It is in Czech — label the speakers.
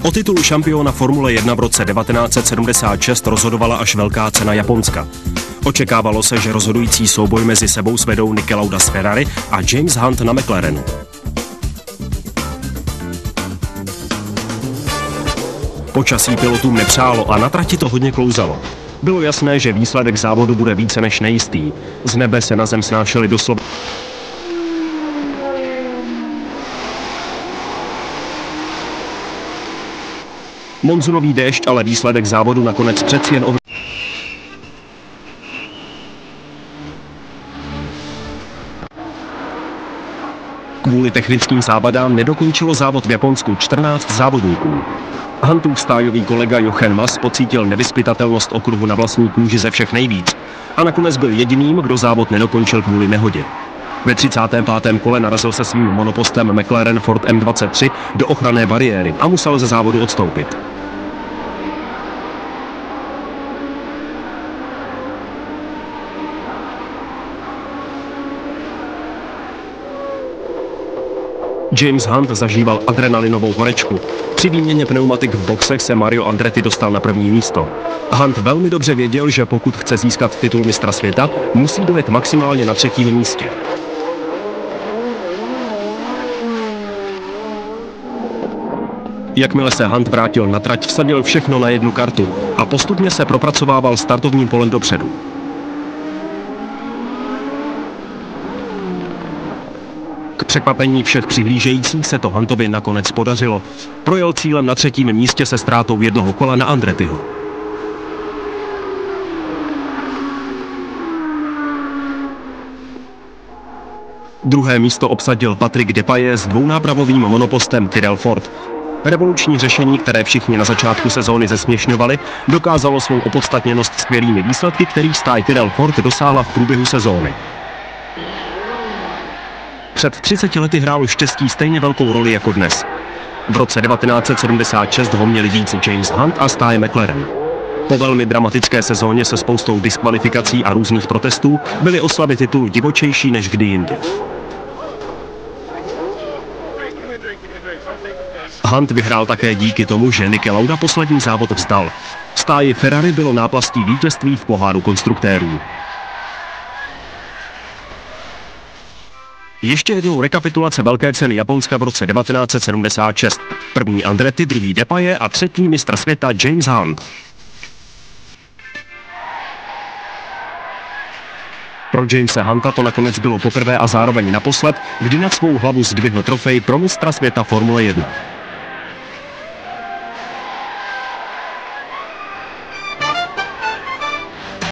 Speaker 1: O titulu šampiona Formule 1 v roce 1976 rozhodovala až velká cena Japonska. Očekávalo se, že rozhodující souboj mezi sebou svedou Niki Lauda z Ferrari a James Hunt na McLarenu. Počasí pilotům nepřálo a na trati to hodně klouzalo. Bylo jasné, že výsledek závodu bude více než nejistý. Z nebe se na zem snášely doslova monzunový déšť, ale výsledek závodu nakonec přeci jen Kvůli technickým závadám nedokončilo závod v Japonsku 14 závodníků. Huntův stájový kolega Jochen Mass pocítil nevyzpytatelnost okruhu na vlastní kůži ze všech nejvíc a nakonec byl jediným, kdo závod nedokončil kvůli nehodě. Ve 35. kole narazil se svým monopostem McLaren Ford M23 do ochranné bariéry a musel ze závodu odstoupit. James Hunt zažíval adrenalinovou horečku. Při výměně pneumatik v boxech se Mario Andretti dostal na první místo. Hunt velmi dobře věděl, že pokud chce získat titul mistra světa, musí dojet maximálně na 3. místě. Jakmile se Hunt vrátil na trať, vsadil všechno na jednu kartu a postupně se propracovával startovním polem dopředu. K překvapení všech přihlížejících se to Huntovi nakonec podařilo. Projel cílem na 3. místě se ztrátou jednoho kola na Andrettiho. Druhé místo obsadil Patrick Depailler s dvounápravovým monopostem Tyrrell Ford. Revoluční řešení, které všichni na začátku sezóny zesměšňovali, dokázalo svou opodstatněnost skvělými výsledky, kterých stáj Tyrrell Ford dosáhla v průběhu sezóny. Před 30 lety hrálo štěstí stejně velkou roli jako dnes. V roce 1976 ho měli víc James Hunt a stáje McLaren. Po velmi dramatické sezóně se spoustou diskvalifikací a různých protestů byly oslavy titulu divočejší než kdy jindy. Hunt vyhrál také díky tomu, že Niki Lauda poslední závod vzdal. Stáji Ferrari bylo náplastí vítězství v poháru konstruktérů. Ještě jednou rekapitulace velké ceny Japonska v roce 1976. První Andretti, druhý Depailler a třetí mistr světa James Hunt. Pro Jamese Hunta to nakonec bylo poprvé a zároveň naposled, kdy nad svou hlavu zdvihl trofej pro mistra světa Formule 1.